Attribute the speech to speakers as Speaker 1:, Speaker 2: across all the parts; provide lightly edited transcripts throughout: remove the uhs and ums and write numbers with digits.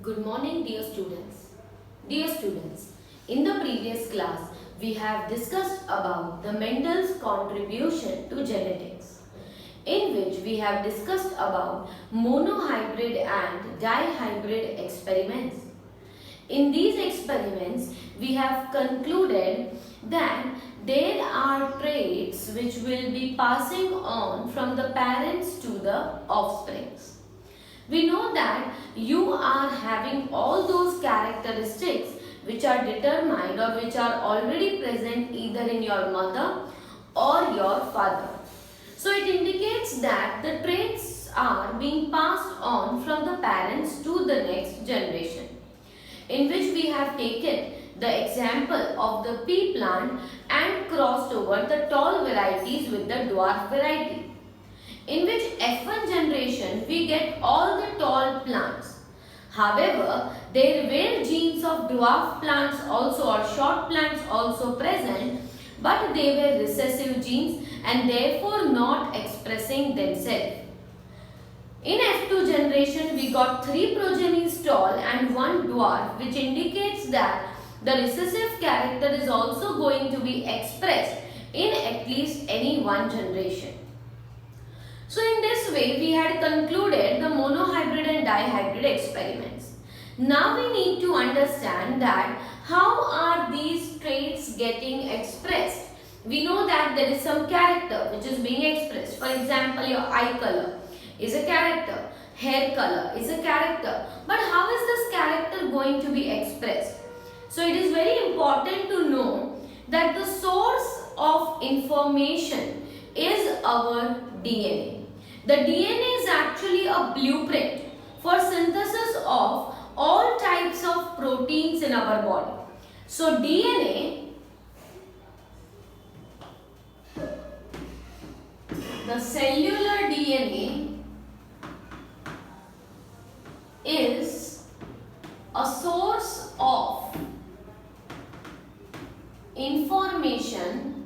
Speaker 1: Good morning, dear students. Dear students, in the previous class, we have discussed about the Mendel's contribution to genetics, in which we have discussed about monohybrid and dihybrid experiments. In these experiments, we have concluded that there are traits which will be passing on from the parents to the offsprings. We know that you are having all those characteristics which are determined or which are already present either in your mother or your father. So it indicates that the traits are being passed on from the parents to the next generation, in which we have taken the example of the pea plant and crossed over the tall varieties with the dwarf variety. In which F1 generation we get all the tall plants. However, there were genes of dwarf plants also or short plants also present, but they were recessive genes and therefore not expressing themselves. In F2 generation we got 3 progenies tall and 1 dwarf, which indicates that the recessive character is also going to be expressed in at least any one generation. So in this way we had concluded the monohybrid and dihybrid experiments. Now we need to understand that how are these traits getting expressed. We know that there is some character which is being expressed. For example, your eye color is a character, hair color is a character. But how is this character going to be expressed? So it is very important to know that the source of information is our DNA. The DNA is actually a blueprint for synthesis of all types of proteins in our body. So DNA, the cellular DNA is a source of information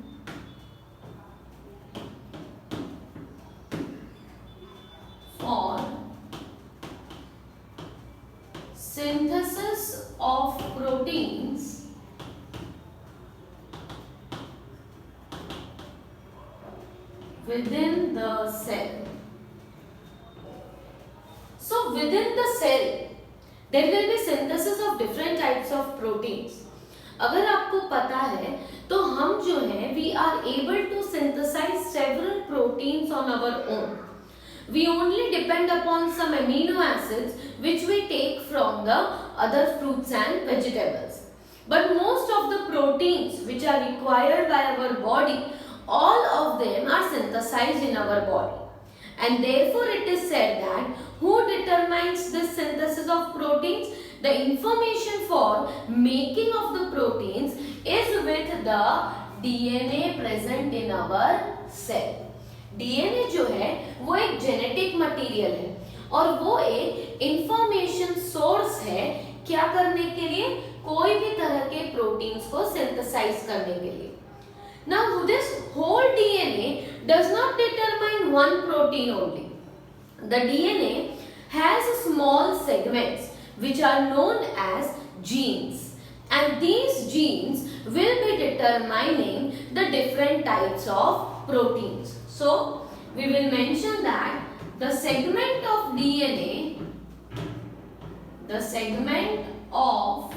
Speaker 1: for synthesis of proteins within the cell. So within the cell there will be synthesis of different types of proteins. अगर आपको पता है तो हम जो है we are able to synthesize several proteins on our own. We only depend upon some amino acids which we take from the other fruits and vegetables. But most of the proteins which are required by our body, all of them are synthesized in our body. And therefore it is said that who determines this synthesis of proteins? The information for making of the proteins is with the DNA present in our cell. DNA जो है वो एक genetic material है और वो एक information source है क्या करने के लिए, कोई भी तरह के प्रोटीन्स को सिंथेसाइज करने के लिए. Now this whole DNA does not determine one protein only. The DNA has small segments which are known as genes, and these genes will be determining the different types of proteins. So we will mention that the segment of DNA, the segment of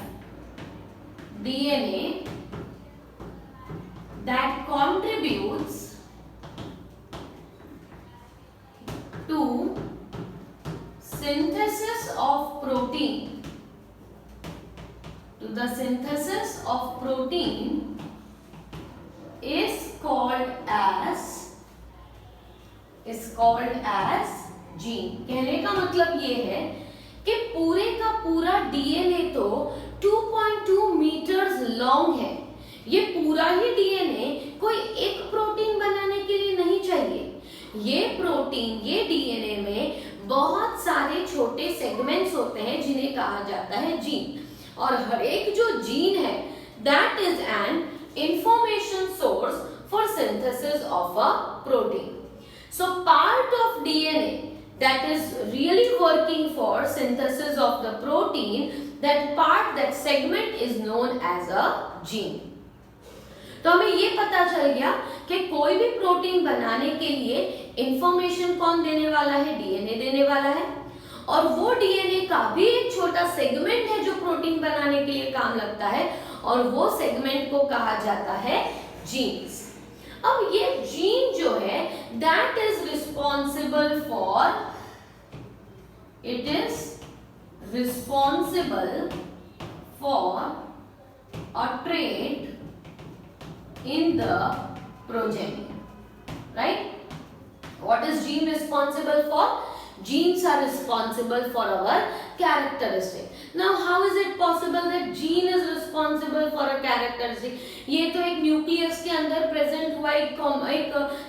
Speaker 1: DNA that contributes to synthesis of protein, is called as gene. कहने का मतलब ये है कि पूरे का पूरा DNA तो 2.2 मीटर्स लॉन्ग है. ये पूरा ही DNA कोई एक प्रोटीन बनाने के लिए नहीं चाहिए. ये प्रोटीन, ये DNA में बहुत सारे छोटे सेगमेंट्स होते हैं जिन्हें कहा जाता है जीन. और हर एक जो जीन है that is an information source for synthesis of a protein. So part of DNA that is really working for synthesis of the protein, that part, that segment is known as a gene. तो हमें ये पता चल गया कि कोई भी protein बनाने के लिए इंफॉर्मेशन कौन देने वाला है, डीएनए देने वाला है, और वो डीएनए का भी एक छोटा सेगमेंट है जो प्रोटीन बनाने के लिए काम लगता है, और वो सेगमेंट को कहा जाता है जीन्स। अब ये जीन जो है that is responsible for, it is responsible for a trait in the progeny, right? What is gene responsible for? Genes are responsible for our characteristic. Now how is it possible that gene is responsible for a characteristic? ये तो एक nucleus के अंदर present हुआ एक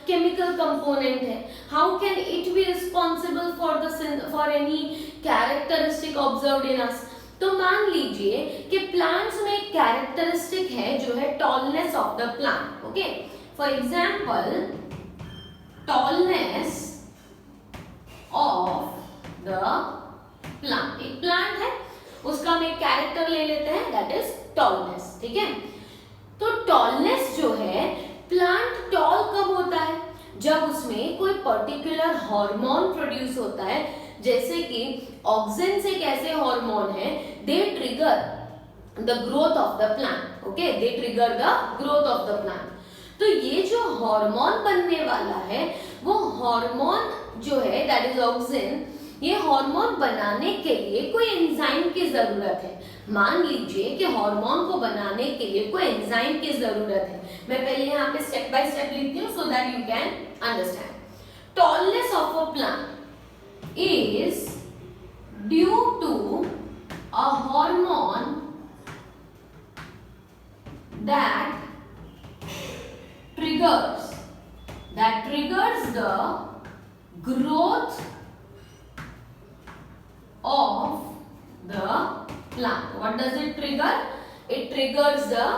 Speaker 1: chemical component है. How can it be responsible for any characteristic observed in us? तो मान लीजिए कि प्लांट्स में एक कैरेक्टरिस्टिक है जो है tallness of the plant. Okay, for example tallness of the plant. एक प्लांट है, उसका हम एक कैरेक्टर ले लेते हैं, दैट इज टॉलनेस. ठीक है, तो टॉलनेस जो है, प्लांट टॉल कब होता है? जब उसमें कोई पर्टिकुलर हार्मोन प्रोड्यूस होता है, जैसे कि ऑक्सिन्स एक ऐसे हार्मोन है, they trigger the growth of the plant. Okay, they trigger the growth of the plant. तो ये जो हार्मोन बनने वाला है, वो हार्मोन जो है दैट इज ऑक्सिन, ये हार्मोन बनाने के लिए कोई एंजाइम की जरूरत है. मान लीजिए कि हार्मोन को बनाने के लिए कोई एंजाइम की जरूरत है. मैं पहले यहाँ पे स्टेप बाय स्टेप लिखती हूँ so that you can understand. Tallness of a plant is due to a hormone that triggers the growth of the plant. What does it trigger? It triggers the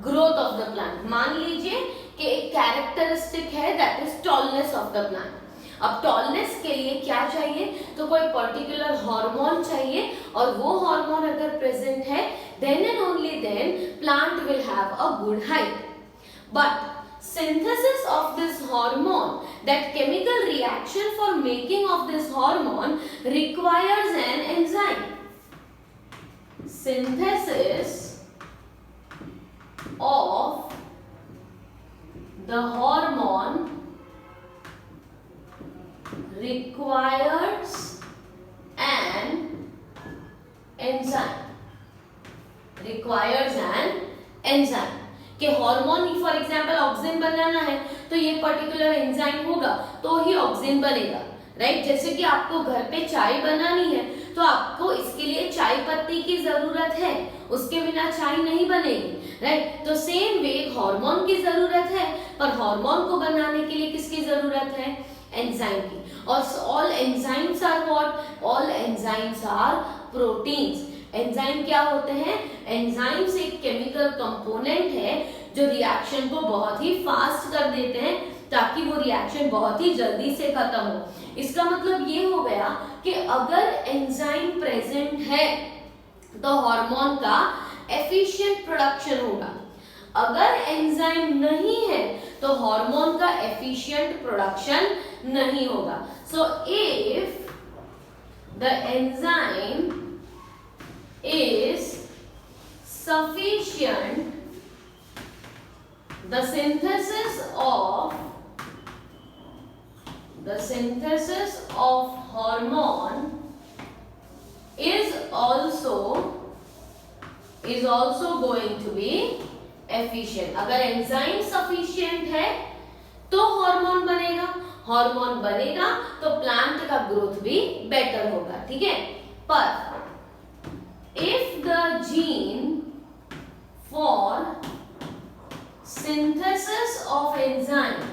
Speaker 1: growth of the plant. मान लीजिए कि एक characteristic है that is tallness of the plant. अब tallness के लिए क्या चाहिए? तो कोई पर्टिकुलर हार्मोन चाहिए, और वो हार्मोन अगर प्रेजेंट है then and only then plant will have a good height. But synthesis of this hormone, that chemical reaction for making of this hormone requires an enzyme. Synthesis of the hormone requires an enzyme. Requires an enzyme. कि hormone for example auxin बनाना है तो ये particular enzyme होगा तो ही auxin बनेगा, right? जैसे कि आपको घर पे चाय बनानी है तो आपको इसके लिए चाय पत्ती की जरूरत है, उसके बिना चाय नहीं बनेगी, राइट? तो सेम वे हार्मोन की जरूरत है, पर हार्मोन को बनाने के लिए किसकी जरूरत है? एंजाइम की. और all enzymes are what? All enzymes are proteins. Enzyme क्या होते हैं? एंजाइम्स एक केमिकल कंपोनेंट है जो रिएक्शन को बहुत ही फास्ट कर देते हैं ताकि वो रिएक्शन बहुत ही जल्दी से खत्म हो. इसका मतलब ये हो गया कि अगर एंजाइम प्रेजेंट है तो हार्मोन का एफिशिएंट प्रोडक्शन होगा. अगर एंजाइम नहीं है तो हार्मोन का एफिशिएंट प्रोडक्शन नहीं होगा. So if the enzyme is sufficient, the synthesis of hormone is also going to be efficient. अगर एंजाइम सफिशिएंट है तो हार्मोन बनेगा, हार्मोन बनेगा तो प्लांट का ग्रोथ भी बेटर होगा. ठीक है, पर if the gene for synthesis of enzyme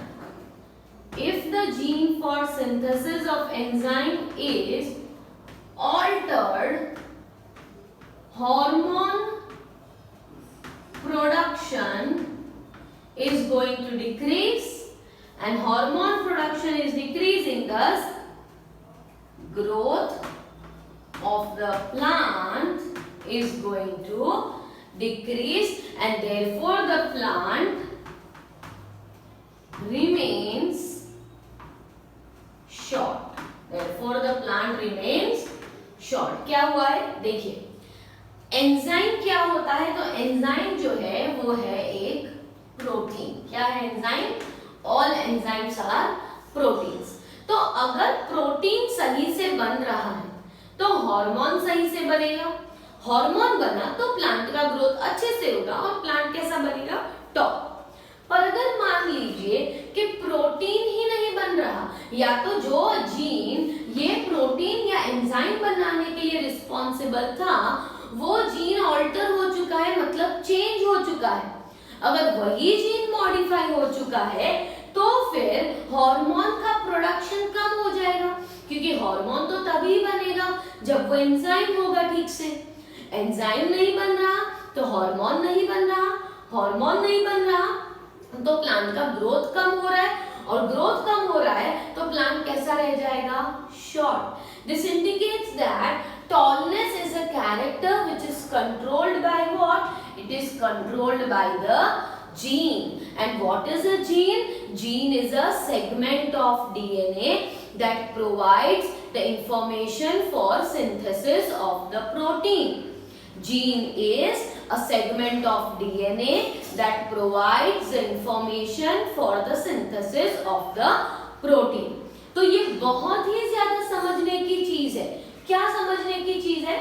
Speaker 1: is altered, hormone production is going to decrease, and hormone production is decreasing, thus growth of the plant is going to decrease, and therefore the plant remains short. Therefore the plant remains short. क्या हुआ है देखिए, enzyme क्या होता है, तो enzyme जो है वो है एक प्रोटीन. क्या है enzyme? All enzymes are proteins. तो अगर प्रोटीन सही से बन रहा है तो हार्मोन सही से बनेगा. हार्मोन बना तो प्लांट का ग्रोथ अच्छे से होगा और प्लांट कैसा बनेगा? टॉप. पर अगर मान लीजिए कि प्रोटीन ही नहीं बन रहा, या तो जो जीन ये प्रोटीन या एंजाइम बनाने के लिए रिस्पॉन्सिबल था वो जीन ऑल्टर हो चुका है, मतलब चेंज हो चुका है. अगर वही जीन मॉडिफाई हो चुका है तो फिर हार्मोन का प्रोडक्शन कम हो जाएगा, क्योंकि हार्मोन तो तभी बनेगा जब वो एंजाइम होगा ठीक से. एंजाइम नहीं बन रहा तो हार्मोन नहीं बन रहा, हार्मोन नहीं बन रहा तो प्लांट का ग्रोथ कम हो रहा है, और ग्रोथ कम हो रहा है तो प्लांट कैसा रह जाएगा? Short. This indicates that tallness is a character which is controlled by what? It is controlled by the gene. And what is a gene? Gene is a segment of DNA that provides the information for synthesis of the protein. Gene is a segment of DNA that provides the information for the synthesis of the protein. तो ये बहुत ही ज्यादा समझने की चीज है. क्या समझने की चीज है?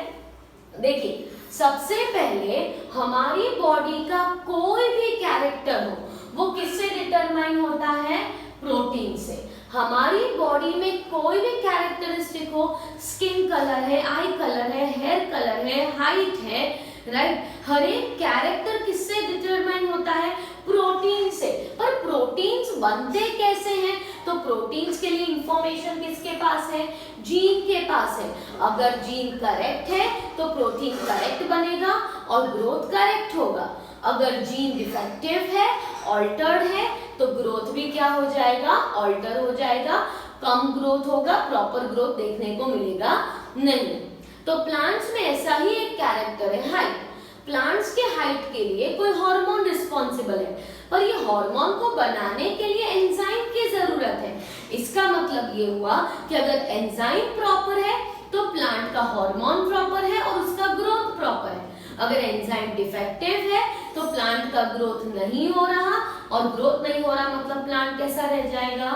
Speaker 1: देखिए, सबसे पहले हमारी बॉडी का कोई भी कैरेक्टर हो वो किससे डिटरमाइन होता है? प्रोटीन से. हमारी बॉडी में कोई भी कैरेक्टरिस्टिक हो, स्किन कलर है, आई कलर है, हेयर कलर है, हाइट है, राइट, हर एक कैरेक्टर किससे डिटरमाइन होता है? प्रोटीन से. पर प्रोटीन्स बनते कैसे हैं? तो प्रोटीन्स के लिए इंफॉर्मेशन किसके पास है? जीन के पास है. अगर जीन करेक्ट है तो प्रोटीन करेक्ट बनेगा और ग्रोथ करेक्ट होगा. अगर जीन डिफेक्टिव है, ऑल्टर्ड है, तो ग्रोथ भी क्या हो जाएगा? ऑल्टर हो जाएगा, कम ग्रोथ होगा, प्रॉपर ग्रोथ देखने को मिलेगा नहीं. तो प्लांट्स में ऐसा ही एक कैरेक्टर है, हाइट. प्लांट्स के हाइट के लिए कोई हार्मोन रिस्पॉन्सिबल है, पर ये हार्मोन को बनाने के लिए एंजाइम की जरूरत है. इसका मतलब ये हुआ कि अगर एंजाइम प्रॉपर है तो प्लांट का हार्मोन प्रॉपर है और उसका ग्रोथ प्रॉपर है. अगर एंजाइम डिफेक्टिव है तो प्लांट का ग्रोथ नहीं हो रहा, और ग्रोथ नहीं हो रहा मतलब प्लांट कैसा रह जाएगा?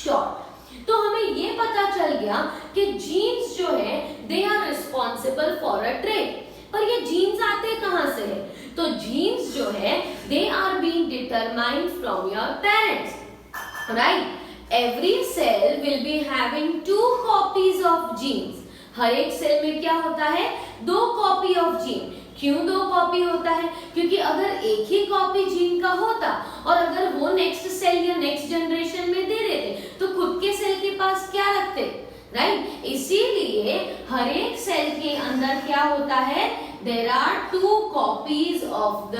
Speaker 1: शॉर्ट. तो हमें ये पता चल गया कि जीन्स जो है they are responsible for a trait. पर ये जीन्स आते कहां से है? तो जीन्स जो है they are being determined from your parents, right. Every cell will be having 2 copies of genes. हर एक सेल में क्या होता है? 2 कॉपी ऑफ जीन. क्यों 2 कॉपी होता है? क्योंकि अगर एक ही कॉपी जीन का होता और अगर वो नेक्स्ट सेल या नेक्स्ट जनरेशन में दे देते तो खुद के सेल के पास क्या रखते, राइट. इसीलिए हर एक सेल के अंदर क्या होता है? There are 2 copies of the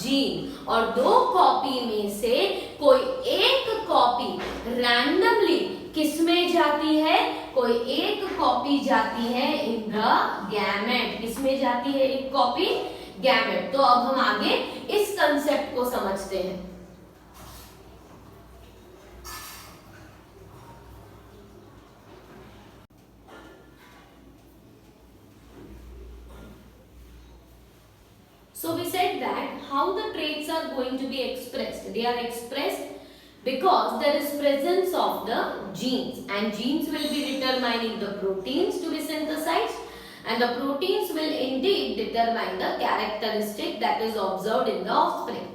Speaker 1: gene, और 2 कॉपी में से कोई एक कॉपी रैंडमली किस में जाती है? कोई एक कॉपी जाती है इन द गैमेट. किसमें जाती है एक कॉपी? गैमेट. तो अब हम आगे इस कंसेप्ट को समझते हैं. So we said that how the traits are going to be expressed. They are expressed because there is presence of the genes, and genes will be determining the proteins to be synthesized, and the proteins will indeed determine the characteristic that is observed in the offspring.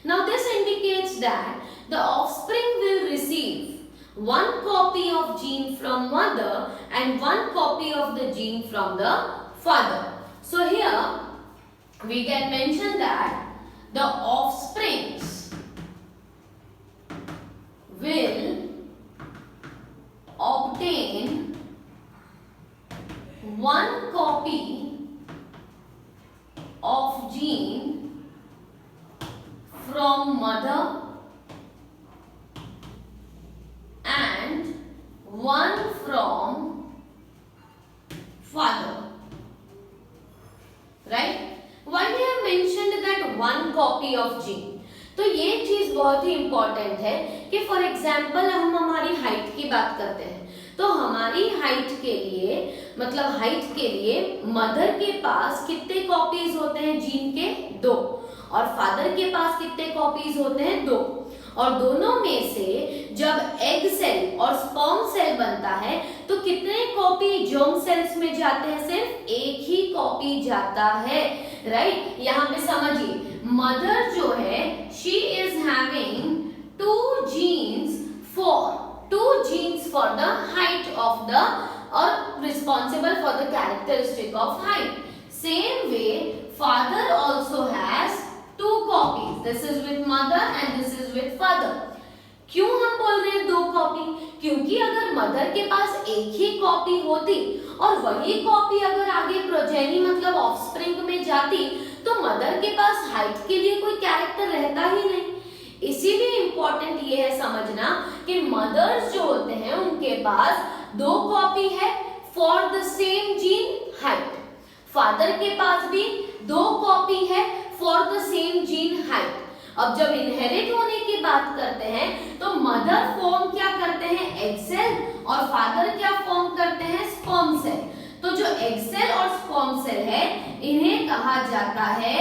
Speaker 1: Now this indicates that the offspring will receive 1 copy of gene from mother and 1 copy of the gene from the father. So here we can mention that the offsprings will obtain 1 copy of gene from mother and 1 from father, right? Why we have mentioned that one copy of gene? तो ये चीज बहुत ही important है कि for example हम हमारी height की बात करते हैं, तो हमारी हाइट के लिए मतलब हाइट के लिए मदर के पास कितने कॉपीज होते हैं जीन के? 2, और फादर के पास कितने कॉपीज होते हैं? 2, और दोनों में से जब एग सेल और स्पर्म सेल बनता है तो कितने कॉपी जर्म सेल्स में जाते हैं? सिर्फ एक ही कॉपी जाता है, राइट? यहाँ पे समझिए, मदर जो है she is having 2 genes for the height of the or responsible for the characteristic of height. Same way father also has 2 copies. This is with mother and this is with father. क्यों हम बोल रहे हैं 2 copy? क्योंकि अगर mother के पास एक ही copy होती और वही कॉपी अगर आगे प्रोजेनी मतलब ऑफस्प्रिंग में जाती तो मदर के पास हाइट के लिए कोई कैरेक्टर रहता ही नहीं। इसीलिए इंपॉर्टेंट ये है समझना कि मदर्स जो होते हैं उनके पास 2 कॉपी है for the same gene height, father के पास भी 2 कॉपी है for the same gene height. अब जब इनहेरिट होने की बात करते हैं तो मदर फॉर्म क्या करते हैं? एग सेल, और फादर क्या फॉर्म करते हैं? Sperm cell. तो जो एग सेल और स्पर्म सेल है इन्हें कहा जाता है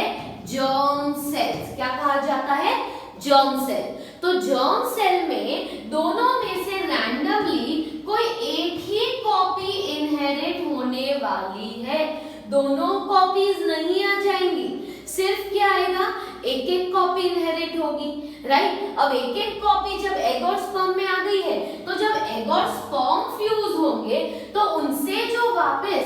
Speaker 1: जर्म सेल्स। क्या कहा जाता है? Germ cell. तो जर्म सेल में दोनों में से रैंडमली कोई एक ही कॉपी इनहेरिट होने वाली है, दोनों कॉपीज नहीं आ जाएंगी, सिर्फ क्या आएगा? एक एक कॉपी इनहेरिट होगी, राइट? अब एक एक कॉपी जब एग और स्पर्म में आ गई है तो जब एग और स्पर्म फ्यूज होंगे तो उनसे जो वापस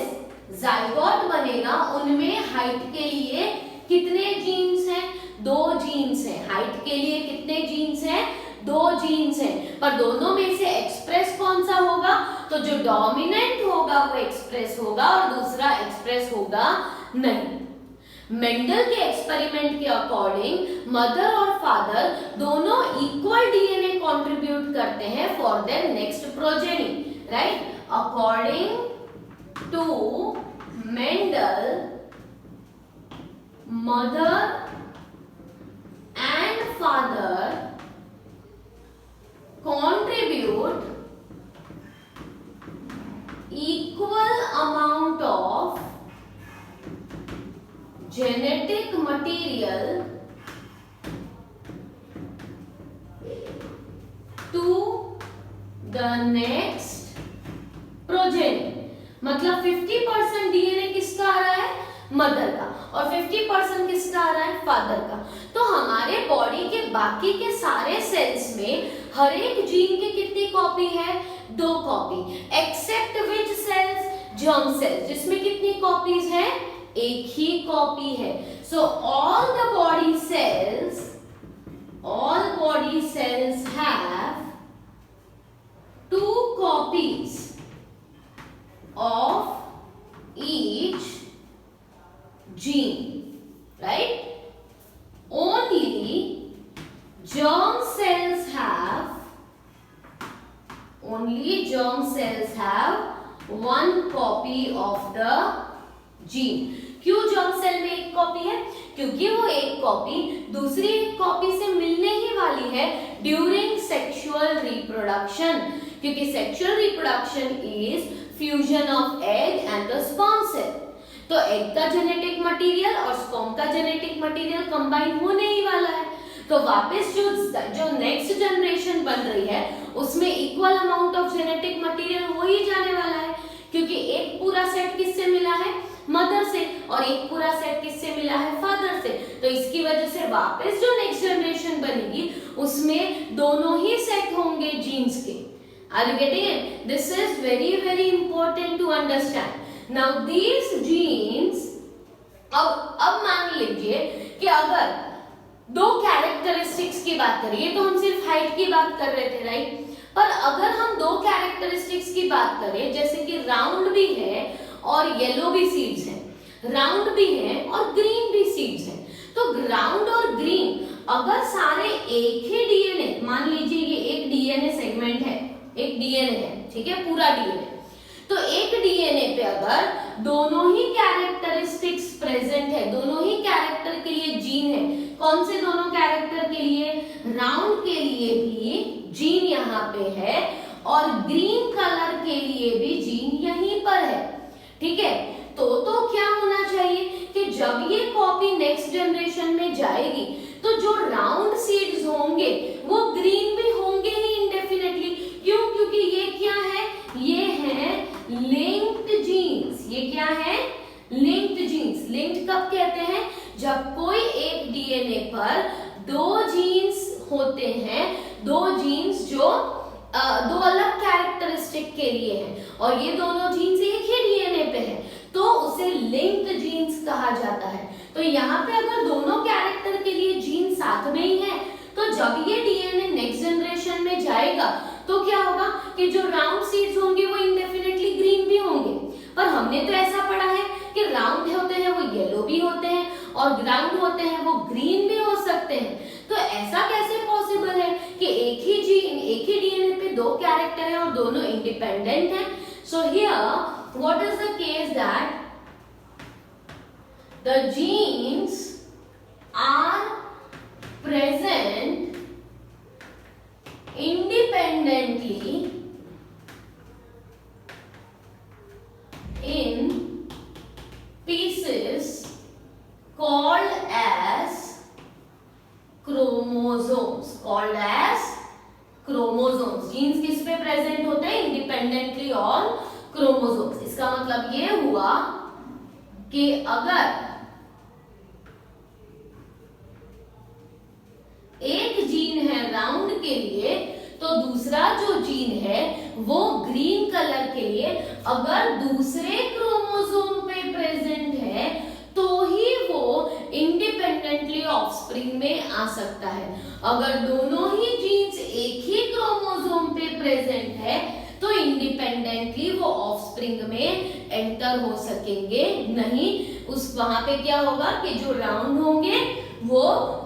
Speaker 1: जाइगोट बनेगा उनमें हाइट के लिए कितने जीन्स हैं? 2 जीन्स हैं। हाइट के लिए कितने जीन्स हैं? 2 जीन्स हैं, पर दोनों में से एक्सप्रेस कौन सा होगा? तो जो डोमिनेंट होगा वो एक्सप्रेस होगा और दूसरा एक्सप्रेस होगा नहीं। मेंडल के एक्सपेरिमेंट के अकॉर्डिंग मदर और फादर दोनों इक्वल डीएनए कंट्रीब्यूट करते हैं for their next progeny, right? According to Mendel, mother and father contribute equal amount of genetic material to the next progeny। मतलब 50% डीएनए किसका आ रहा है? मदर का, और 50% किसका आ रहा है? फादर का। तो हमारे बॉडी के बाकी के सारे सेल्स में हर एक जीन की कितनी कॉपी है? 2 कॉपी, एक्सेप्ट विच सेल्स? जर्म सेल्स, जिसमें कितनी कॉपीज है? एक ही कॉपी है। So all body cells have 2 copies of each gene, right? Only germ cells have 1 copy of the gene। क्यों जर्म सेल में एक कॉपी है? क्योंकि वो एक कॉपी दूसरी एक कॉपी से मिलने ही वाली है ड्यूरिंग सेक्सुअल रिप्रोडक्शन, क्योंकि sexual reproduction is fusion of egg and the sperm cell. तो एग का जेनेटिक मटेरियल और स्पर्म का जेनेटिक मटेरियल कंबाइन होने ही वाला है, तो वापस जो नेक्स्ट जनरेशन बन रही है उसमें equal amount of genetic material हो ही जाने वाला है, क्योंकि एक पूरा सेट किससे मिला है? मदर से, और एक पूरा सेट किससे मिला है? फादर से। तो इसकी वजह से वापस जो नेक्स्ट जनरेशन बनेगी उसमें दोनों ही सेट होंगे जीन्स के। Are you getting it? This is very important to understand. Now these genes, अब मान लीजिए कि अगर 2 कैरेक्टरिस्टिक्स की बात करें, ये तो हम सिर्फ हाइट की बात कर रहे थे, राइट? पर अगर हम 2 कैरेक्टरिस्टिक्स की बात करें, जैसे कि राउंड भी है और येलो भी सीड्स हैं, राउंड भी है और ग्रीन भी सीड्स हैं, तो राउंड और ग्रीन अगर सारे एक ही डीएनए, मान लीजिए ये एक डीएनए सेगमेंट है, एक डीएनए है, ठीक है, पूरा डीएनए, तो एक डीएनए पे अगर दोनों ही कैरेक्टरिस्टिक्स प्रेजेंट है, दोनों ही कैरेक्टर के लिए जीन है। कौन से दोनों कैरेक्टर के लिए? राउंड के लिए भी जीन यहाँ पे है और ग्रीन कलर के लिए भी जीन यहीं पर है। ठीक है, तो क्या होना चाहिए कि जब ये कॉपी नेक्स्ट जनरेशन में जाएगी तो जो राउंड सीड्स होंगे वो ग्रीन भी होंगे ही इंडेफिनेटली। क्यों? क्योंकि ये क्या है? ये है लिंक्ड जीन्स। ये क्या है? Linked genes. लिंक्ड कब कहते हैं? जब कोई एक डीएनए पर दो जीन्स होते हैं, दो जीन्स जो दो अलग कैरेक्टरिस्टिक के लिए हैं और ये दोनों जीन्स एक ही डीएनए पे है, तो उसे लिंक्ड जीन्स कहा जाता है। तो यहाँ पे अगर दोनों कैरेक्टर के लिए जीन साथ में ही है तो जब ये डीएनए नेक्स्ट जनरेशन में जाएगा तो क्या होगा कि जो राउंड सीड्स होंगे वो इंडेफिनेटली ग्रीन भी होंगे। पर हमने तो ऐसा पढ़ा है कि राउंड होते हैं वो येलो भी होते हैं और राउंड होते हैं वो ग्रीन भी हो सकते हैं। तो ऐसा कैसे पॉसिबल है कि एक ही जीन, एक ही डीएनए पे दो कैरेक्टर हैं और दोनों इंडिपेंडेंट हैं? So here what is the case that the genes are present independently in pieces called as chromosomes. Called as chromosomes. Genes किस पे प्रेजेंट होते हैं? Independently on chromosomes. इसका मतलब ये हुआ कि अगर एक जीन है राउंड के लिए तो दूसरा जो जीन है वो ग्रीन कलर के लिए अगर दूसरे क्रोमोसोम पे प्रेजेंट है तो ही वो इंडिपेंडेंटली ऑफस्प्रिंग में आ सकता है। अगर दोनों ही जीन्स एक ही क्रोमोसोम पे प्रेजेंट है तो इंडिपेंडेंटली वो ऑफस्प्रिंग में एंटर हो सकेंगे नहीं। उस वहां पे क्या होगा कि जो राउंड होंगे वो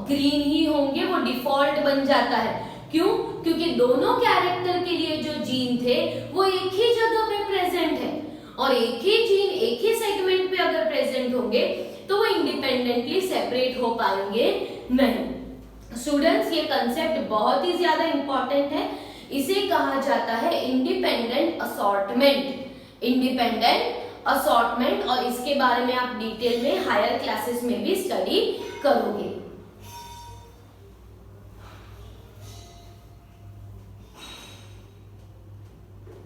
Speaker 1: ग्रीन ही होंगे, वो डिफॉल्ट बन जाता है। क्यों? क्योंकि दोनों कैरेक्टर के लिए जो जीन थे वो एक ही जगह पे प्रेजेंट है और एक ही जीन एक ही सेगमेंट पे अगर प्रेजेंट होंगे तो वो इंडिपेंडेंटली सेपरेट हो पाएंगे नहीं। स्टूडेंट्स, ये कंसेप्ट बहुत ही ज्यादा इंपॉर्टेंट है। इसे कहा जाता है इंडिपेंडेंट असॉर्टमेंट। इंडिपेंडेंट असॉर्टमेंट, और इसके बारे में आप डिटेल में हायर क्लासेस में भी स्टडी करोगे।